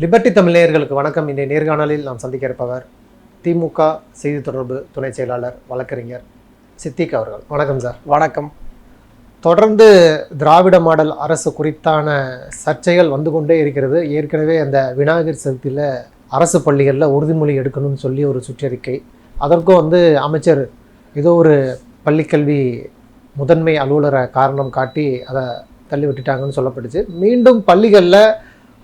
Liberty Tamil நேயர்களுக்கு வணக்கம். இன்றைய நேர்காணலில் நாம் சந்திக்க இருப்பவர் திமுக செய்தி தொடர்பு துணை செயலாளர் வழக்கறிஞர் சித்திக் அவர்கள். வணக்கம் சார். வணக்கம். தொடர்ந்து திராவிட மாடல் அரசு குறித்தான சர்ச்சைகள் வந்து கொண்டே இருக்கிறது. ஏற்கனவே அந்த விநாயகர் சதுர்த்தியில் அரசு பள்ளிகளில் உறுதிமொழி எடுக்கணும்னு சொல்லி ஒரு சுற்றறிக்கை, அதற்கும் அமைச்சர் ஏதோ ஒரு பள்ளிக்கல்வி முதன்மை அலுவலரை காரணம் காட்டி அதை தள்ளி விட்டுட்டாங்கன்னு சொல்லப்பட்டுச்சு. மீண்டும் பள்ளிகளில்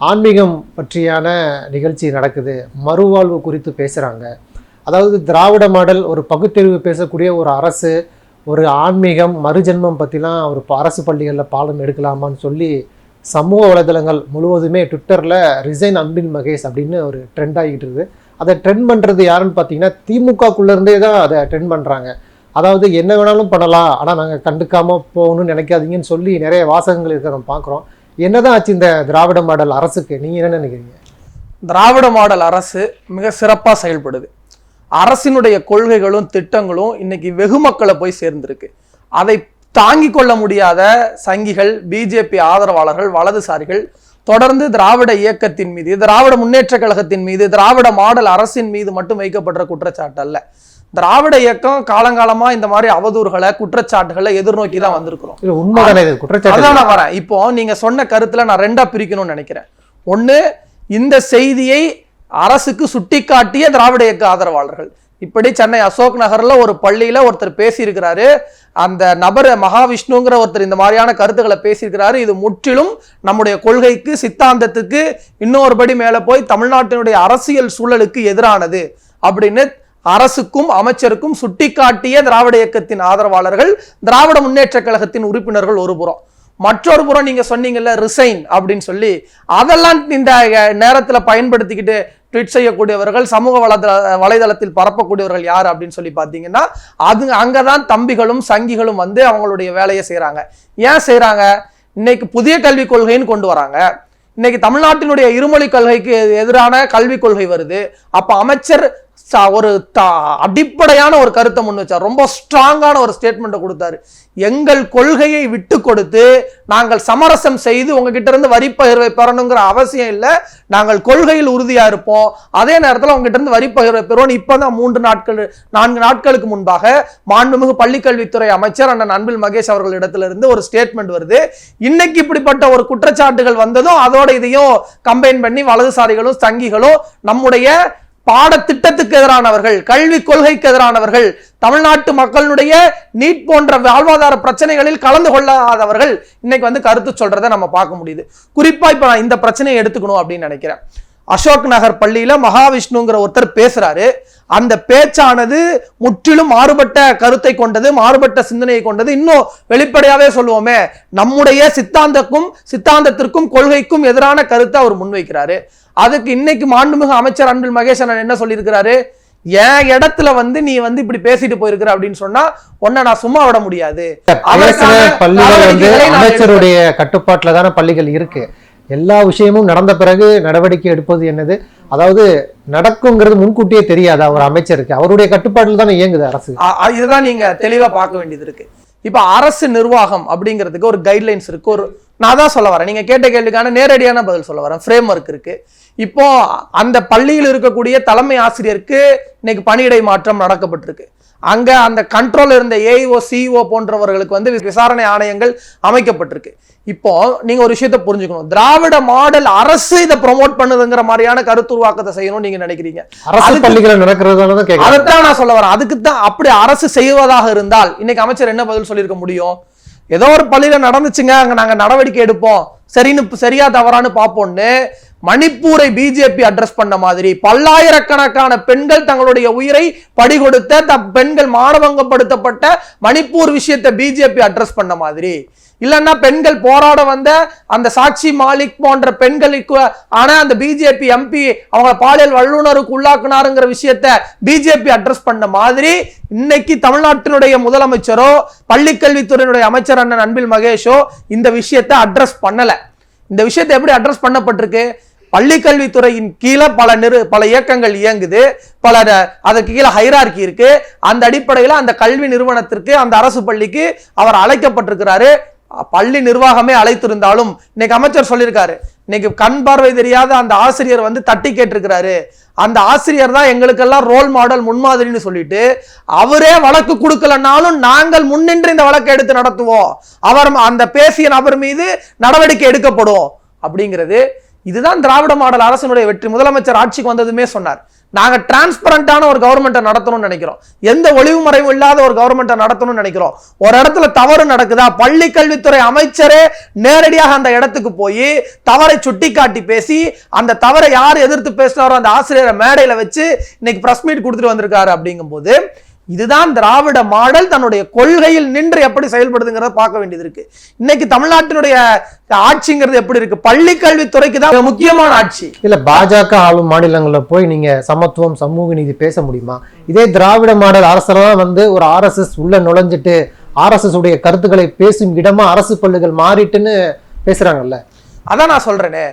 ஆன்மீகம் பற்றியான நிகழ்ச்சி நடக்குது, மறுவாழ்வு குறித்து பேசுகிறாங்க. அதாவது திராவிட மாடல் ஒரு பகுத்தறிவு பேசக்கூடிய ஒரு அரசு ஒரு ஆன்மீகம் மறுஜென்மம் பற்றிலாம் ஒரு அரசு பள்ளிகளில் பாடம் எடுக்கலாமான்னு சொல்லி சமூக வலைதளங்கள் முழுவதுமே ட்விட்டரில் ரிசைன் அன்பில் மகேஷ் அப்படின்னு ஒரு ட்ரெண்ட் ஆகிட்டு இருக்குது. அதை ட்ரெண்ட் பண்ணுறது யாருன்னு பார்த்தீங்கன்னா திமுகக்குள்ளேருந்தே தான் அதை ட்ரெண்ட் பண்ணுறாங்க. அதாவது என்ன வேணாலும் பண்ணலாம், ஆனால் நாங்கள் கண்டுக்காமல் போகணும்னு நினைக்காதீங்கன்னு சொல்லி நிறைய வாசகங்கள் இருக்க நம்ம பார்க்குறோம். என்னதான் ஆச்சு இந்த திராவிட மாடல் அரசுக்கு? நீங்கள் என்ன நினைக்கிறீங்க? திராவிட மாடல் அரசு மிக சிறப்பாக செயல்படுது. அரசினுடைய கொள்கைகளும் திட்டங்களும் இன்னைக்கு வெகு மக்களை போய் சேர்ந்திருக்கு. அதை தாங்கிக் கொள்ள முடியாத சங்கிகள், பிஜேபி ஆதரவாளர்கள், வலதுசாரிகள் தொடர்ந்து திராவிட இயக்கத்தின் மீது, திராவிட முன்னேற்ற கழகத்தின் மீது, திராவிட மாடல் அரசின் மீது மட்டும் வைக்கப்படுற குற்றச்சாட்டு அல்ல. திராவிட இயக்கம் காலங்காலமா இந்த மாதிரி அவதூறுகளை, குற்றச்சாட்டுகளை எதிர்நோக்கி தான் வந்திருக்கிறோம். அதான் வரேன். இப்போ நீங்க சொன்ன கருத்துல நான் ரெண்டா பிரிக்கணும்னு நினைக்கிறேன். ஒண்ணு, இந்த செய்தியை அரசுக்கு சுட்டிக்காட்டிய திராவிட இயக்க ஆதரவாளர்கள். இப்படி சென்னை அசோக் நகர்ல ஒரு பள்ளியில ஒருத்தர் பேசியிருக்கிறாரு, அந்த நபர் மகாவிஷ்ணுங்கிற ஒருத்தர் இந்த மாதிரியான கருத்துக்களை பேசியிருக்கிறாரு, இது முற்றிலும் நம்முடைய கொள்கைக்கு, சித்தாந்தத்துக்கு இன்னொருபடி மேல போய் தமிழ்நாட்டினுடைய அரசியல் சூழலுக்கு எதிரானது அப்படின்னு அரசுக்கும் அமைச்சருக்கும் சுட்டிக்காட்டிய திராவிட இயக்கத்தின் ஆதரவாளர்கள், திராவிட முன்னேற்ற கழகத்தின் உறுப்பினர்கள் ஒரு புறம். மற்றொரு புறம் நீங்க சொன்னீங்கல்ல ரிசைன் அப்படின்னு சொல்லி, அதெல்லாம் இந்த நேரத்துல பயன்படுத்திக்கிட்டு ட்வீட் செய்யக்கூடியவர்கள், சமூக வலைதளத்தில் பரப்பக்கூடியவர்கள் யார் அப்படின்னு சொல்லி பார்த்தீங்கன்னா, அங்கதான் தம்பிகளும் சங்கிகளும் வந்து அவங்களுடைய வேலையை செய்யறாங்க. ஏன் செய்யறாங்க? இன்னைக்கு புதிய கல்விக் கொள்கைன்னு கொண்டு வராங்க. இன்னைக்கு தமிழ்நாட்டினுடைய இருமொழி கொள்கைக்கு எதிரான கல்விக் கொள்கை வருது. அப்ப அமைச்சர் ஒரு அடிப்படையான ஒரு கருத்தை முன் வச்சார், ரொம்ப ஸ்ட்ராங்கான ஒரு ஸ்டேட்மெண்ட் கொடுத்தாரு. எங்கள் கொள்கையை விட்டு கொடுத்து நாங்கள் சமரசம் செய்து உங்ககிட்ட இருந்து வரி பகிர்வை பெறணுங்கிற அவசியம் இல்லை, நாங்கள் கொள்கையில் உறுதியா இருப்போம், அதே நேரத்தில் உங்ககிட்ட இருந்து வரி பகிர்வை பெறுவோம். இப்பதான் 4 நாட்களுக்கு முன்பாக மாண்புமிகு பள்ளிக்கல்வித்துறை அமைச்சர் அண்ணன் அன்பில் மகேஷ் அவர்களிடத்திலிருந்து ஒரு ஸ்டேட்மெண்ட் வருது. இன்னைக்கு இப்படிப்பட்ட ஒரு குற்றச்சாட்டுகள் வந்ததும் அதோட இதையும் கம்பைன் பண்ணி வலதுசாரிகளும் சங்கிகளும் நம்முடைய பாடத்திட்டத்துக்கு எதிரானவர்கள், கல்வி கொள்கைக்கு எதிரானவர்கள், தமிழ்நாட்டு மக்களுடைய நீட் போன்ற வாழ்வாதார பிரச்சனைகளில் கலந்து கொள்ளாதவர்கள் இன்னைக்கு வந்து கருத்து சொல்றதை நம்ம பார்க்க முடியுது. குறிப்பா இப்ப நான் இந்த பிரச்சனையை எடுத்துக்கணும் அப்படின்னு நினைக்கிறேன். அசோக் நகர் பள்ளியில மகாவிஷ்ணுங்கிற ஒருத்தர் பேசுறாரு. அந்த பேச்சானது முற்றிலும் மாறுபட்ட கருத்தை கொண்டது, மாறுபட்ட சிந்தனையை கொண்டது. இன்னும் வெளிப்படையாவே சொல்லுவோமே, நம்முடைய சித்தாந்தத்திற்கும் கொள்கைக்கும் எதிரான கருத்தை அவர் முன்வைக்கிறாரு. அதுக்கு இன்னைக்கு மாண்புமிகு அமைச்சர் அன்பில் மகேஷ் என்ன சொல்லியிருக்கிறாரு? என் இடத்துல வந்து நீ வந்து இப்படி பேசிட்டு போயிருக்கிற அப்படின்னு சொன்னா ஒன்ன நான் சும்மா விட முடியாது. அமைச்சருடைய கட்டுப்பாட்டுல தானே பள்ளிகள் இருக்கு. எல்லா விஷயமும் நடந்த பிறகு நடவடிக்கை எடுப்பது என்னது? அதாவது நடக்குங்கிறது முன்கூட்டியே தெரியாதா ஒரு அமைச்சருக்கு? அவருடைய கட்டுப்பாட்டில் தானே இயங்குது அரசு. இதுதான் நீங்க தெளிவா பார்க்க வேண்டியது இருக்கு. இப்ப அரசு நிர்வாகம் அப்படிங்கிறதுக்கு ஒரு கைட்லைன்ஸ் இருக்கு. நான் தான் சொல்ல வரேன், நீங்க கேட்ட கேள்விக்கான நேரடியான பதில் சொல்ல வரேன். ஃப்ரேம் ஒர்க் இருக்கு. இப்போ அந்த பள்ளியில் இருக்கக்கூடிய தலைமை ஆசிரியருக்கு இன்னைக்கு பணியிடை மாற்றம் நடக்கப்பட்டிருக்கு. அங்க அந்த கண்ட்ரோல் இருந்த ஏஇஓ, சிஇஓ போன்றவர்களுக்கு வந்து விசாரணை ஆணையங்கள் அமைக்கப்பட்டிருக்கு. இப்போ நீங்க ஒரு விஷயத்தை புரிஞ்சுக்கணும், திராவிட மாடல் அரசு இதை ப்ரொமோட் பண்ணுதுங்கிற மாதிரியான கருத்துருவாக்கத்தை செய்யணும் நீங்க நினைக்கிறீங்க. அதைத்தான் நான் சொல்ல வரேன். அதுக்கு தான் அப்படி அரசு செய்வதாக இருந்தால் இன்னைக்கு அமைச்சர் என்ன பதில் சொல்லியிருக்க முடியும்? ஏதோ ஒரு பள்ளியில நடந்துச்சுங்க, அங்க நாங்க நடவடிக்கை எடுப்போம், சரியா தவறான்னு பார்ப்போம்னு மணிப்பூரை பிஜேபி அட்ரஸ் பண்ண மாதிரி, பல்லாயிரக்கணக்கான பெண்கள் தங்களுடைய உயிரை பறிகொடுத்த பெண்கள் மானபங்கப்படுத்தப்பட்ட மணிப்பூர் விஷயத்தை பிஜேபி அட்ரஸ் பண்ண மாதிரி, இல்லைன்னா பெண்கள் போராட வந்த அந்த சாட்சி மாலிக் போன்ற பெண்களுக்கு ஆனா அந்த பிஜேபி எம்பி அவங்க பாலியல் வல்லுநருக்கு உள்ளாக்குனாருங்கிற விஷயத்த பிஜேபி அட்ரஸ் பண்ண மாதிரி, இன்னைக்கு தமிழ்நாட்டினுடைய முதலமைச்சரோ பள்ளிக்கல்வித்துறையினுடைய அமைச்சர் அண்ணன் அன்பில் மகேஷோ இந்த விஷயத்தை அட்ரஸ் பண்ணல. இந்த விஷயத்தை எப்படி அட்ரஸ் பண்ணப்பட்டிருக்கு? பள்ளிக்கல்வித்துறையின் கீழே பல இயக்கங்கள் இயங்குது, அதற்கு கீழே ஹைரார்கி இருக்கு. அந்த அடிப்படையில் அந்த கல்வி நிறுவனத்திற்கு, அந்த அரசு பள்ளிக்கு அவர் அழைக்கப்பட்டிருக்கிறாரு. பள்ளி நிர்வாகமே அழைத்திருந்தாலும் இன்னைக்கு அமைச்சர் சொல்லியிருக்காரு, இன்னைக்கு கண் பார்வை தெரியாத அந்த ஆசிரியர் வந்து தட்டி கேட்டிருக்கிறாரு, அந்த ஆசிரியர் தான் எங்களுக்கெல்லாம் ரோல் மாடல் முன்மாதிரின்னு சொல்லிட்டு அவரே வழக்கு கொடுக்கலனாலும் நாங்கள் முன்னின்று இந்த வழக்கை எடுத்து நடத்துவோம், அவர் அந்த பேசிய நபர் மீது நடவடிக்கை எடுக்கப்படும் அப்படிங்கிறது. இதுதான் திராவிட மாடல் அரசினுடைய வெற்றி. முதலமைச்சர் ஆட்சிக்கு வந்ததுமே சொன்னார், நாங்க டிரான்ஸ்பரண்டான ஒரு கவர்மெண்ட்டை நடத்தணும்னு நினைக்கிறோம், எந்த ஒளிவு மறைவும் இல்லாத ஒரு கவர்மெண்ட்டை நடத்தணும்னு நினைக்கிறோம். ஒரு இடத்துல தவறு நடக்குதா, பள்ளி கல்வித்துறை அமைச்சரே நேரடியாக அந்த இடத்துக்கு போய் தவறை சுட்டி காட்டி பேசி அந்த தவறை யார் எதிர்த்து பேசினாரோ அந்த ஆசிரியரை மேடையில வச்சு இன்னைக்கு பிரஸ் மீட் கொடுத்துட்டு வந்திருக்காரு. அப்படிங்கும் போது இதுதான் திராவிட மாடல் தன்னுடைய கொள்கையில் நின்று எப்படி செயல்படுதுங்கிறத பார்க்க வேண்டியது இருக்கு. இன்னைக்கு தமிழ்நாட்டினுடைய ஆட்சிங்கிறது எப்படி இருக்கு, பள்ளி கல்வித்துறைக்கு தான் முக்கியமான ஆட்சி. இல்ல பாஜக ஆளும் மாநிலங்கள்ல போய் நீங்க சமத்துவம் சமூக நீதி பேச முடியுமா? இதே திராவிட மாடல் அரசெல்லாம் வந்து ஒரு RSS உள்ள நுழைஞ்சிட்டு RSS உடைய கருத்துக்களை பேசும் இடமா அரசு பள்ளிகள் மாறிட்டுன்னு பேசுறாங்கல்ல. அதான் நான் சொல்றேனே,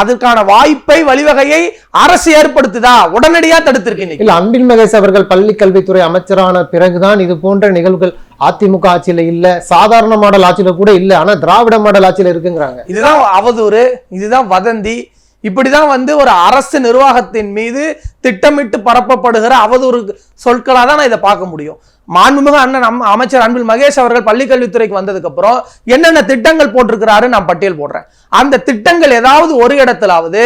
அதுக்கான வாய்ப்பை வழிவகையை அரசு ஏற்படுத்துதா, உடனடியா தடுத்திருக்கு. இல்ல அன்பில் மகேஷ் அவர்கள் பள்ளி கல்வித்துறை அமைச்சரான பிறகுதான் இது போன்ற நிகழ்வுகள் அதிமுக ஆட்சியில இல்ல, சாதாரண மாடல் ஆட்சியில கூட இல்ல, ஆனா திராவிட மாடல் ஆட்சியில இருக்குங்கிறாங்க. இதுதான் அவதூறு, இதுதான் வதந்தி. இப்படிதான் வந்து ஒரு அரசு நிர்வாகத்தின் மீது திட்டமிட்டு பரப்பப்படுகிற அவதூறு சொற்களா தான் நான் இதை பார்க்க முடியும். மாண்புமிகு அண்ணன் அமைச்சர் அன்பில் மகேஷ் அவர்கள் பள்ளிக்கல்வித்துறைக்கு வந்ததுக்கு அப்புறம் என்னென்ன திட்டங்கள் போட்டிருக்கிறாரு நான் பட்டியல் போடுறேன். அந்த திட்டங்கள் ஏதாவது ஒரு இடத்திலாவது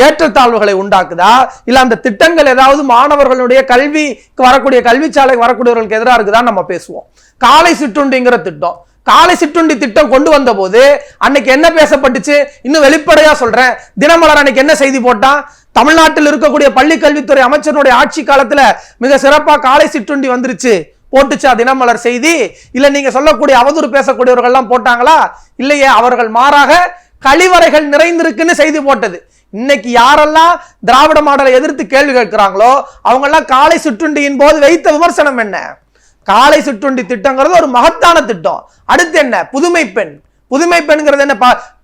ஏற்றத்தாழ்வுகளை உண்டாக்குதா, இல்ல அந்த திட்டங்கள் ஏதாவது மாணவர்களுடைய கல்விக்கு வரக்கூடிய கல்விச்சாலைக்கு வரக்கூடியவர்களுக்கு எதிராக இருக்குதான் நம்ம பேசுவோம். காலை சிற்றுண்டிங்கிற திட்டம், காலை சிற்றுண்டி திட்டம் கொண்டு வந்த போது அன்னைக்கு என்ன பேசப்பட்டுச்சு, இன்னும் வெளிப்படையா சொல்றேன், தினமலர் அன்னைக்கு என்ன செய்தி போட்டான், தமிழ்நாட்டில் இருக்கக்கூடிய பள்ளி கல்வித்துறை அமைச்சருடைய ஆட்சி காலத்துல மிக சிறப்பா காலை சிற்றுண்டி வந்துருச்சு போட்டுச்சா தினமலர் செய்தி? இல்ல நீங்க சொல்லக்கூடிய அவதூறு பேசக்கூடியவர்கள் எல்லாம் போட்டாங்களா? இல்லையே, அவர்கள் மாறாக கழிவறைகள் நிறைந்திருக்குன்னு செய்தி போட்டது. இன்னைக்கு யாரெல்லாம் திராவிட மாடலை எதிர்த்து கேள்வி கேட்கிறாங்களோ அவங்க எல்லாம் காலை சிற்றுண்டியின் போது வைத்த விமர்சனம் என்ன? காலை சிற்றுண்டி திட்டங்கிறது ஒரு மகத்தான திட்டம். அடுத்து என்ன, புதுமை பெண். புதுமை பெண்கிறது என்ன,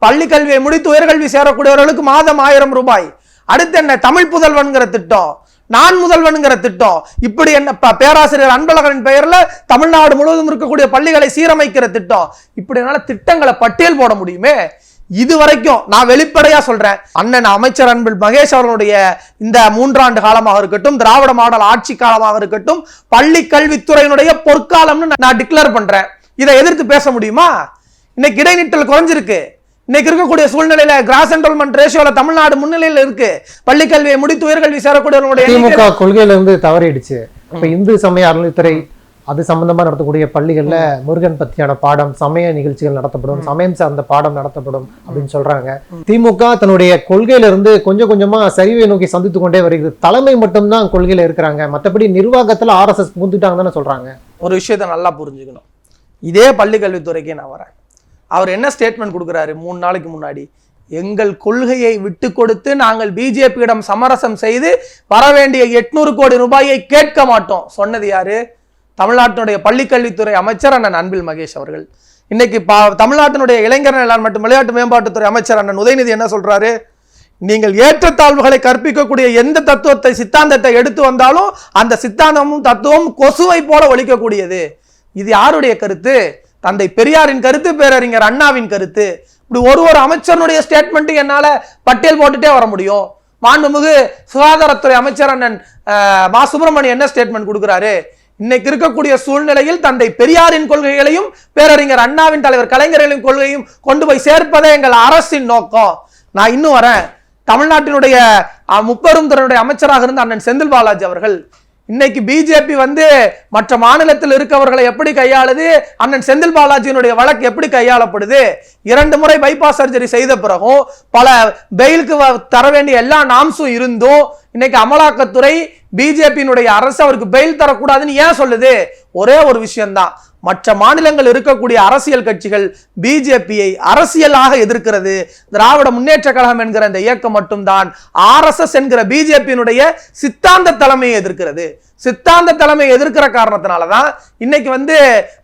பள்ளி கல்வியை முடித்து உயர்கல்வி சேரக்கூடியவர்களுக்கு மாதம் 1000 ரூபாய். அடுத்து என்ன, தமிழ் புதல்வன்கிற திட்டம், நான் முதல்வன்கிற திட்டம். இப்படி என்ன, பேராசிரியர் அன்பழகனின் பெயர்ல தமிழ்நாடு முழுவதும் இருக்கக்கூடிய பள்ளிகளை சீரமைக்கிற திட்டம். இப்படி திட்டங்களை பட்டியல் போட முடியுமே. இதுவரைக்கும் நான் வெளிப்படையா சொல்றேன், அண்ணன் அமைச்சர் அன்பில் மகேஷ் அவர்களுடைய இந்த 3 ஆண்டு காலமாக இருக்கட்டும், திராவிட மாடல் ஆட்சி காலமாக இருக்கட்டும், பள்ளி கல்வித்துறையினுடைய பொற்காலம்னு நான் டிக்ளேர் பண்றேன். இதை எதிர்த்து பேச முடியுமா? இன்னைக்கு இடைநிற்றல் குறைஞ்சிருக்கு. இன்னைக்கு இருக்கக்கூடிய சூழ்நிலையில கிராஸ் என்ரோல்மெண்ட் ரேஷியோல தமிழ்நாடு முன்னிலையில் இருக்கு. பள்ளி கல்வியை முடித்து உயர்கல்வி சேரக்கூடியவர்களுடைய திமுக கொள்கையில இருந்து தவறிடுச்சு. இப்ப இந்து சமய அறநிலைத்துறை அது சம்பந்தமா நடத்தக்கூடிய பள்ளிகள்ல முருகன் பத்தியான பாடம், சமய நிகழ்ச்சிகள் நடத்தப்படும், சமயம் சார்ந்த பாடம் நடத்தப்படும் அப்படின்னு சொல்றாங்க. திமுக தன்னுடைய கொள்கையில இருந்து கொஞ்சம் கொஞ்சமா சரிவை நோக்கி சந்தித்து கொண்டே வருகிறது. தலைமை மட்டும்தான் கொள்கையில இருக்கிறாங்க, மற்றபடி நிர்வாகத்துல RSS புகுந்துட்டாங்கன்னு சொல்றாங்க. ஒரு விஷயத்தை நல்லா புரிஞ்சுக்கணும். இதே பள்ளி கல்வித்துறைக்கே நான் வரேன். அவர் என்ன ஸ்டேட்மெண்ட் கொடுக்குறாரு 3 நாளைக்கு முன்னாடி, எங்கள் கொள்கையை விட்டு கொடுத்து நாங்கள் பிஜேபியிடம் சமரசம் செய்து வர வேண்டிய 800 கோடி ரூபாயை கேட்க மாட்டோம். சொன்னது யாரு? தமிழ்நாட்டினுடைய பள்ளிக்கல்வித்துறை அமைச்சர் அண்ணன் அன்பில் மகேஷ் அவர்கள். இன்னைக்கு தமிழ்நாட்டினுடைய இளைஞர் நலன் மற்றும் விளையாட்டு மேம்பாட்டுத்துறை அமைச்சர் அண்ணன் உதயநிதி என்ன சொல்றாரு, நீங்கள் ஏற்றத்தாழ்வுகளை கற்பிக்கக்கூடிய எந்த தத்துவத்தை சித்தாந்தத்தை எடுத்து வந்தாலும் அந்த சித்தாந்தமும் தத்துவம் கொசுவை போல ஒழிக்கக்கூடியது. இது யாருடைய கருத்து? தந்தை பெரியாரின் கருத்து, பேரறிஞர் அண்ணாவின் கருத்து. இப்படி ஒரு அமைச்சருடைய ஸ்டேட்மெண்ட் என்னால பட்டியல் போட்டுட்டே வர முடியும். மாண்புமிகு சுகாதாரத்துறை அமைச்சர் அண்ணன் மா சுப்பிரமணியன் என்ன ஸ்டேட்மெண்ட் கொடுக்கிறாரு, இன்னைக்கு இருக்கக்கூடிய சூழ்நிலையில் தந்தை பெரியாரின் கொள்கைகளையும் பேரறிஞர் அண்ணாவின் தலைவர் கலைஞர்களின் கொள்கையும் கொண்டு போய் சேர்ப்பதே எங்கள் அரசின் நோக்கம். நான் இன்னும் வரேன். தமிழ்நாட்டினுடைய முப்பெரும் துறையுடைய அமைச்சராக இருந்த அண்ணன் செந்தில் பாலாஜி அவர்கள், இன்னைக்கு பிஜேபி வந்து மற்ற மாநிலத்தில் இருக்கவர்களை எப்படி கையாளுது, அண்ணன் செந்தில் பாலாஜியினுடைய வழக்கு எப்படி கையாளப்படுது, 2 முறை பைபாஸ் சர்ஜரி செய்த பிறகும் பல பெயிலுக்கு தர வேண்டிய எல்லா நாம்ஸும் இருந்தும் இன்னைக்கு அமலாக்கத்துறை பிஜேபியினுடைய அரசு அவருக்கு பெயில் தரக்கூடாதுன்னு ஏன் சொல்லுது? ஒரே ஒரு விஷயம்தான், மற்ற மாநிலங்கள் இருக்கக்கூடிய அரசியல் கட்சிகள் பிஜேபியை அரசியலாக எதிர்க்கிறது. திராவிட முன்னேற்ற கழகம் என்கிற இந்த இயக்கம் மட்டும்தான் RSS என்கிற பிஜேபியினுடைய சித்தாந்த தலைமையை எதிர்க்கிறது. சித்தாந்த தலைமை எதிர்க்கிற காரணத்தினாலதான் இன்னைக்கு வந்து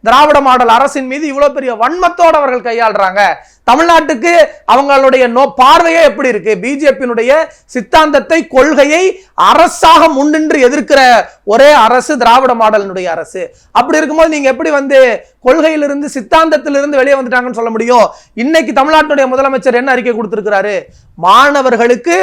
திராவிட மாடல் அரசின் மீது இவ்வளவு பெரிய வன்மத்தோடு அவர்கள் கையாளுறாங்க. தமிழ்நாட்டுக்கு அவங்களுடைய பார்வையே எப்படி இருக்கு? பிஜேபியினுடைய சித்தாந்தத்தை, கொள்கையை அரசாக முன்னின்று எதிர்க்கிற ஒரே அரசு திராவிட மாடலினுடைய அரசு. அப்படி இருக்கும்போது நீங்க எப்படி வந்து கொள்கையிலிருந்து சித்தாந்தத்திலிருந்து வெளியே வந்துட்டாங்கன்னு சொல்ல முடியும்? இன்னைக்கு தமிழ்நாட்டுடைய முதலமைச்சர் என்ன அறிக்கை கொடுத்திருக்கிறாரு? மாணவர்களுக்கு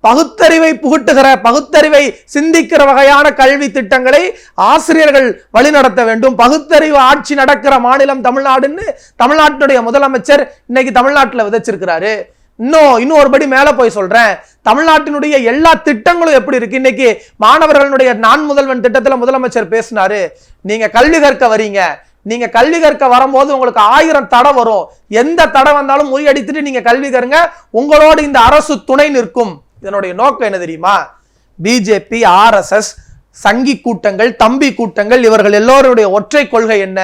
பகுத்தறிவை புகுட்டுகிற, பகுத்தறிவை சிந்திக்கிற வகையான கல்வி திட்டங்களை ஆசிரியர்கள் வழிநடத்த வேண்டும். பகுத்தறிவு ஆட்சி நடக்கிற மாநிலம் தமிழ்நாடுன்னு தமிழ்நாட்டுடைய முதலமைச்சர் இன்னைக்கு தமிழ்நாட்டில் விதைச்சிருக்கிறாரு. இன்னும் ஒருபடி மேல போய் சொல்றேன், தமிழ்நாட்டினுடைய எல்லா திட்டங்களும் எப்படி இருக்கு? இன்னைக்கு மாணவர்களுடைய நான் முதல்வன் திட்டத்துல முதலமைச்சர் பேசினாரு, நீங்க கல்வி கற்க வரீங்க, நீங்க கல்வி கற்க வரும்போது உங்களுக்கு 1000 தடை வரும், எந்த தடை வந்தாலும் முறியடித்துட்டு நீங்க கல்வி கருங்க, உங்களோடு இந்த அரசு துணை நிற்கும். இதனுடைய நோக்கம் என்ன தெரியுமா? பிஜேபி, RSS, சங்கி கூட்டங்கள், தம்பி கூட்டங்கள், இவர்கள் எல்லோருடைய ஒற்றை கொள்கை என்ன?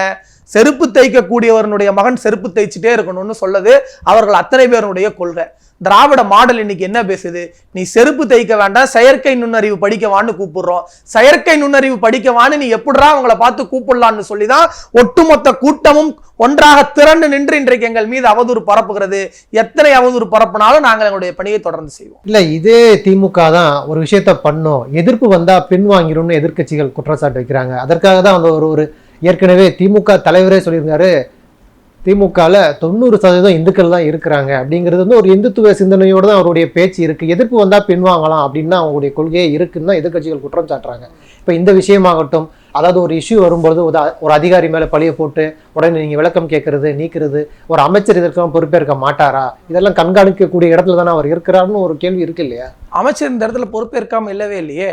செருப்பு தைக்கக்கூடியவருடைய மகன் செருப்பு தைச்சிட்டே இருக்கணும்னு சொல்லுது அவர்கள் அத்தனை பேருடைய கொள்கை. திராவிட மாடல் இன்னைக்கு என்ன பேசுது? நீ செருப்பு தைக்க வேண்டாம், செயற்கை நுண்ணறிவு படிக்கவான்னு கூப்பிடுறோம். செயற்கை நுண்ணறிவு படிக்கவான்னு நீ எப்படிடா அவங்கள பார்த்து கூப்பிடலான்னு சொல்லிதான் ஒட்டுமொத்த கூட்டமும் ஒன்றாக திரண்டு நின்று இன்றைக்கு எங்கள் மீது அவதூறு பரப்புகிறது. எத்தனை அவதூறு பரப்புனாலும் நாங்கள் எங்களுடைய பணியை தொடர்ந்து செய்வோம். இல்ல, இதே திமுக தான் ஒரு விஷயத்த பண்ணோம், எதிர்ப்பு வந்தா பின்வாங்கிரும்னு எதிர்க்கட்சிகள் குற்றச்சாட்டு வைக்கிறாங்க. அதற்காக தான் அந்த ஒரு ஏற்கனவே திமுக தலைவரே சொல்லியிருந்தாரு, திமுகல 90% இந்துக்கள் தான் இருக்கிறாங்க அப்படிங்கிறது வந்து ஒரு இந்துத்துவ சிந்தனையோடு தான் அவருடைய பேச்சு இருக்கு. எதிர்ப்பு வந்தா பின்வாங்கலாம் அப்படின்னு அவங்களுடைய கொள்கையே இருக்குன்னு தான் எதிர்க்கட்சிகள் குற்றம் சாட்டுறாங்க. இப்போ இந்த விஷயமாகட்டும், அதாவது ஒரு இஷ்யூ வரும்போது ஒரு அதிகாரி மேல பழிய போட்டு உடனே நீங்க விளக்கம் கேட்கறது, நீக்கிறது, ஒரு அமைச்சர் இதற்கெல்லாம் பொறுப்பேற்க மாட்டாரா? இதெல்லாம் கண்காணிக்கக்கூடிய இடத்துல தானே அவர் இருக்கிறாருன்னு ஒரு கேள்வி இருக்கு இல்லையா? அமைச்சர் இந்த இடத்துல பொறுப்பேற்காம இல்லவே இல்லையே.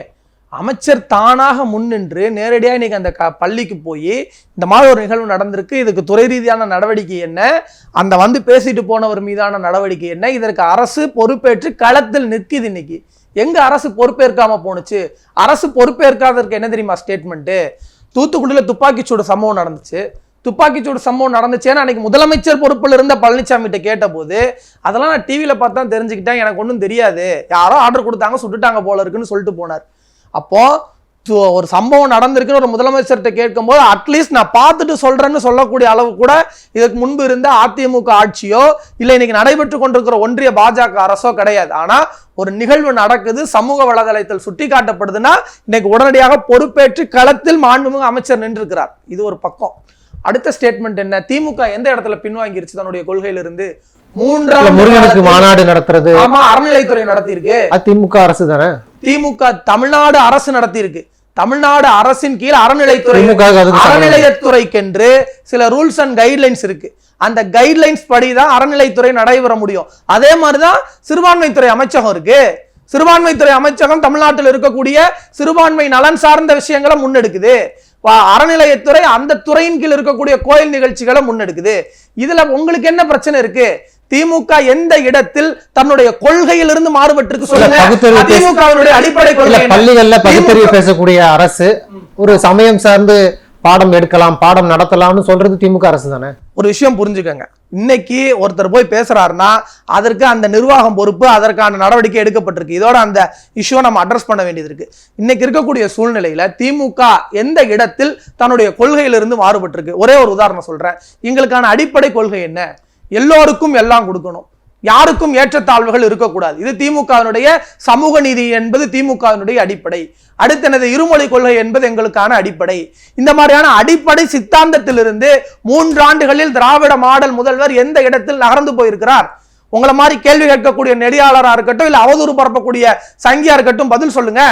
அமைச்சர் தானாக முன்னின்று நேரடியாக இன்னைக்கு அந்த பள்ளிக்கு போய் இந்த மாதிரி ஒரு நிகழ்வு நடந்திருக்கு, இதுக்கு துறை ரீதியான நடவடிக்கை என்ன, அந்த வந்து பேசிட்டு போனவர் மீதான நடவடிக்கை என்ன, இதற்கு அரசு பொறுப்பேற்று களத்தில் நிற்குது. இன்னைக்கு எங்க அரசு பொறுப்பேற்காம போனுச்சு? அரசு பொறுப்பேற்காததற்கு என்ன தெரியுமா ஸ்டேட்மெண்ட்? தூத்துக்குடியில துப்பாக்கிச்சூடு சம்பவம் நடந்துச்சு. துப்பாக்கிச்சூடு சம்பவம் நடந்துச்சேன்னு அன்னைக்கு முதலமைச்சர் பொறுப்பில் இருந்த பழனிசாமி கிட்ட கேட்ட போது, அதெல்லாம் நான் டிவியில பார்த்தா தெரிஞ்சுக்கிட்டேன், எனக்கு ஒன்றும் தெரியாது, யாரோ ஆர்டர் கொடுத்தாங்க, சுட்டுட்டாங்க போல இருக்குன்னு சொல்லிட்டு போனார். அப்போ ஒரு சம்பவம் நடந்திருக்குன்னு ஒரு முதலமைச்சர்கிட்ட கேட்கும் போது அட்லீஸ்ட் நான் பார்த்துட்டு சொல்றேன்னு சொல்லக்கூடிய அளவு கூட இதுக்கு முன்பு இருந்த அதிமுக ஆட்சியோ இல்லை இன்னைக்கு நடைபெற்று கொண்டிருக்கிற ஒன்றிய பாஜக அரசோ கிடையாது. ஆனா ஒரு நிகழ்வு நடக்குது, சமூக வலைதளத்தில் சுட்டி காட்டப்படுதுன்னா இன்னைக்கு உடனடியாக பொறுப்பேற்று களத்தில் மாண்புமிகு அமைச்சர் நின்றிருக்கிறார். இது ஒரு பக்கம். அடுத்த ஸ்டேட்மெண்ட் என்ன? திமுக எந்த இடத்துல பின்வாங்கிருச்சு தன்னுடைய கொள்கையிலிருந்து? முருகனுக்கு மாநாடு நடத்துறது, ஆமா, அறநிலைத்துறை நடத்தி இருக்கு. திமுக அரசு தானே. திமுக தமிழ்நாடு அரசு நடத்தி இருக்கு. தமிழ்நாடு அரசின் கீழ் அறநிலையத்துறைக்கென்று சில ரூல்ஸ் அண்ட் கைட்லைன்ஸ் இருக்கு. அந்த கைட்லைன்ஸ் படிதான் அறநிலைத்துறை நடைபெற முடியும். அதே மாதிரிதான் சிறுபான்மைத்துறை அமைச்சகம் இருக்கு. சிறுபான்மைத்துறை அமைச்சகம் தமிழ்நாட்டில் இருக்கக்கூடிய சிறுபான்மை நலன் சார்ந்த விஷயங்களை முன்னெடுக்குது. அறநிலையத்துறை அந்த துறையின் கீழ் இருக்கக்கூடிய கோயில் நிகழ்ச்சிகளை முன்னெடுக்குது. இதுல உங்களுக்கு என்ன பிரச்சனை இருக்கு? திமுக எந்த இடத்தில் தன்னுடைய கொள்கையிலிருந்து மாறுபட்டிருக்கு சொல்லுங்க. திமுகவினுடைய அடிப்படை கொள்கை பள்ளிகள்ல பகுத்தறிவு பேசக்கூடிய அரசு ஒரு சமயம் சார்ந்து பாடம் எடுக்கலாம், பாடம் நடத்தலாம்னு சொல்றது திமுக அரசு தானே. ஒரு விஷயம் புரிஞ்சுக்கங்க, இன்னைக்கு ஒருத்தர் போய் பேசுறாருன்னா அதற்கு அந்த நிர்வாகம் பொறுப்பு, அதற்கான நடவடிக்கை எடுக்கப்பட்டிருக்கு. இதோட அந்த இஷ்யூவை நம்ம அட்ரஸ் பண்ண வேண்டியது இருக்கு. இன்னைக்கு இருக்கக்கூடிய சூழ்நிலையில திமுக எந்த இடத்தில் தன்னுடைய கொள்கையிலிருந்து மாறுபட்டிருக்கு? ஒரே ஒரு உதாரணம் சொல்றேன். எங்களுக்கான அடிப்படை கொள்கை என்ன? எல்லோருக்கும் எல்லாம் கொடுக்கணும், யாருக்கும் ஏற்றத்தாழ்வுகள் இருக்கக்கூடாது. இது திமுகவினுடைய சமூக நீதி என்பது திமுகவினுடைய அடிப்படை. அடுத்து எனது இருமொழி கொள்கை என்பது எங்களுக்கான அடிப்படை. இந்த மாதிரியான அடிப்படை சித்தாந்தத்திலிருந்து 3 ஆண்டுகளில் திராவிட மாடல் முதல்வர் எந்த இடத்தில் நகர்ந்து போயிருக்கிறார்? உங்களை மாதிரி கேள்வி கேட்கக்கூடிய நெறியாளரா இருக்கட்டும், இல்ல அவதூறு பரப்பக்கூடிய சங்கியா இருக்கட்டும், பதில் சொல்லுங்க.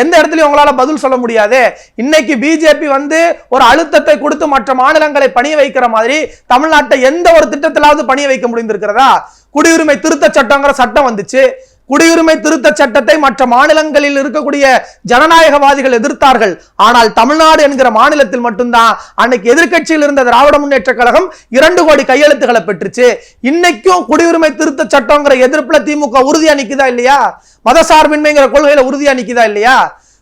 எந்த இடத்துலயும் உங்களால பதில் சொல்ல முடியாது. இன்னைக்கு பிஜேபி வந்து ஒரு அழுத்தத்தை கொடுத்து மற்ற மாநிலங்களை பணிய வைக்கிற மாதிரி தமிழ்நாட்டை எந்த ஒரு திட்டத்திலாவது பணிய வைக்க முடிந்திருக்கிறதா? குடியுரிமை திருத்த சட்டங்கிற சட்டம் வந்துச்சு. குடியுரிமை திருத்த சட்டத்தை மற்ற மாநிலங்களில் இருக்கக்கூடிய ஜனநாயகவாதிகள் எதிர்த்தார்கள். ஆனால் தமிழ்நாடு என்கிற மாநிலத்தில் மட்டும்தான் அன்னைக்கு எதிர்கட்சியில் இருந்த திராவிட முன்னேற்ற கழகம் 2 கோடி கையெழுத்துக்களை பெற்றுச்சு. இன்னைக்கும் குடியுரிமை திருத்த சட்டங்கிற எதிர்ப்புல திமுக உறுதியா நிக்குதா இல்லையா? மதசார்பின்மைங்கிற கொள்கையில உறுதியா நிக்குதா இல்லையா?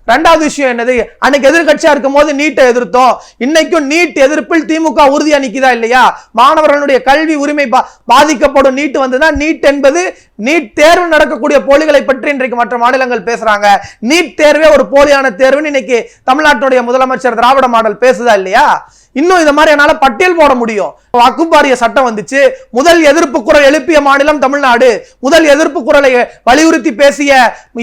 ரெண்டாவது விஷயம் என்னது? அன்னைக்கு எதிர்கட்சியா இருக்கும் போது நீட்டை எதிர்த்தோம். இன்னைக்கும் நீட் எதிர்ப்பில் திமுக உறுதியா நிக்குதா இல்லையா? மாணவர்களுடைய கல்வி உரிமை பாதிக்கப்படும் நீட் வந்துதான் நீட் என்பது நீட் தேர்வு நடக்கக்கூடிய போலிகளை பற்றி இன்றைக்கு மற்ற மாநிலங்கள் பேசுறாங்க. நீட் தேர்வே ஒரு போலியான தேர்வுன்னு இன்னைக்கு தமிழ்நாட்டுடைய முதலமைச்சர் திராவிட மாடல் பேசுதா இல்லையா? இன்னும் இந்த மாதிரி என்னால பட்டியல் போட முடியும். வக்குப்பாரிய சட்டம் வந்துச்சு, முதல் எதிர்ப்பு குரல் எழுப்பிய மாநிலம் தமிழ்நாடு. முதல் எதிர்ப்பு குரலை வலியுறுத்தி பேசிய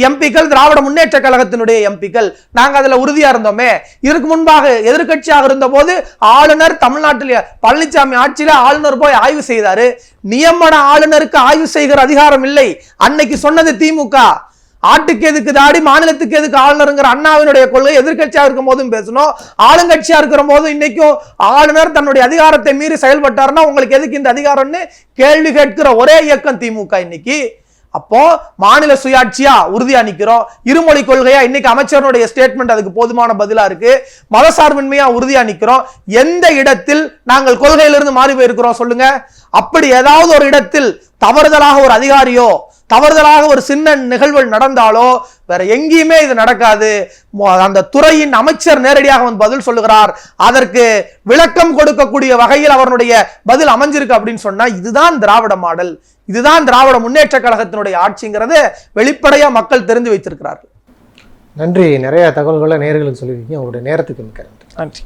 எம்பிக்கள் திராவிட முன்னேற்ற கழகத்தினுடைய எம்பிக்கள். நாங்க அதுல உறுதியா இருந்தோமே. இதற்கு முன்பாக எதிர்கட்சியாக இருந்த போது ஆளுநர் தமிழ்நாட்டில் பழனிசாமி ஆட்சியில ஆளுநர் போய் ஆய்வு செய்தாரு. நியமன ஆளுநருக்கு ஆய்வு செய்கிற அதிகாரம் இல்லை. அன்னைக்கு சொன்னது திமுக. ஆட்டுக்கு எதுக்கு தாடி, மாநிலத்துக்கு எதுக்கு ஆளுநருங்கிற அண்ணாவினுடைய கொள்கை எதிர்கட்சியா இருக்கும் போதும் பேசணும், ஆளுங்கட்சியா இருக்கிற போதும் இன்னைக்கும் ஆளுநர் தன்னுடைய அதிகாரத்தை மீறி செயல்பட்டாருன்னா உங்களுக்கு எதுக்கு இந்த அதிகாரம்னு கேள்வி கேட்கிற ஒரே இயக்கம் திமுக இன்னைக்கு. அப்போ மாநில சுயாட்சியா உறுதியா நிக்கிறோம், இருமொழி கொள்கையா இன்னைக்கு அமைச்சருடைய ஸ்டேட்மெண்ட் அதுக்கு போதுமான பதிலா இருக்கு, மதசார்பின்மையா உறுதியா நிக்கிறோம். எந்த இடத்தில் நாங்கள் கொள்கையிலிருந்து மாறி போயிருக்கிறோம் சொல்லுங்க? அப்படி ஏதாவது ஒரு இடத்தில் தவறுதலாக ஒரு அதிகாரியோ தவறுதலாக ஒரு சின்ன நிகழ்வு நடந்தாலோ வேற எங்கேயுமே இது நடக்காது. அந்த துறையின் அமைச்சர் நேரடியாக வந்து பதில் சொல்லுகிறார். அதற்கு விளக்கம் கொடுக்கக்கூடிய வகையில் அவருடைய பதில் அமைஞ்சிருக்கு அப்படின்னு சொன்னா இதுதான் திராவிட மாடல், இதுதான் திராவிட முன்னேற்ற கழகத்தினுடைய ஆட்சிங்கிறது வெளிப்படையா மக்கள் தெரிந்து வைத்திருக்கிறார்கள். நன்றி. நிறைய தகவல்களை நேயர்களுக்கு சொல்லியிருக்கீங்க. உங்களுடைய நேரத்துக்கு மிக்க நன்றி. நன்றி.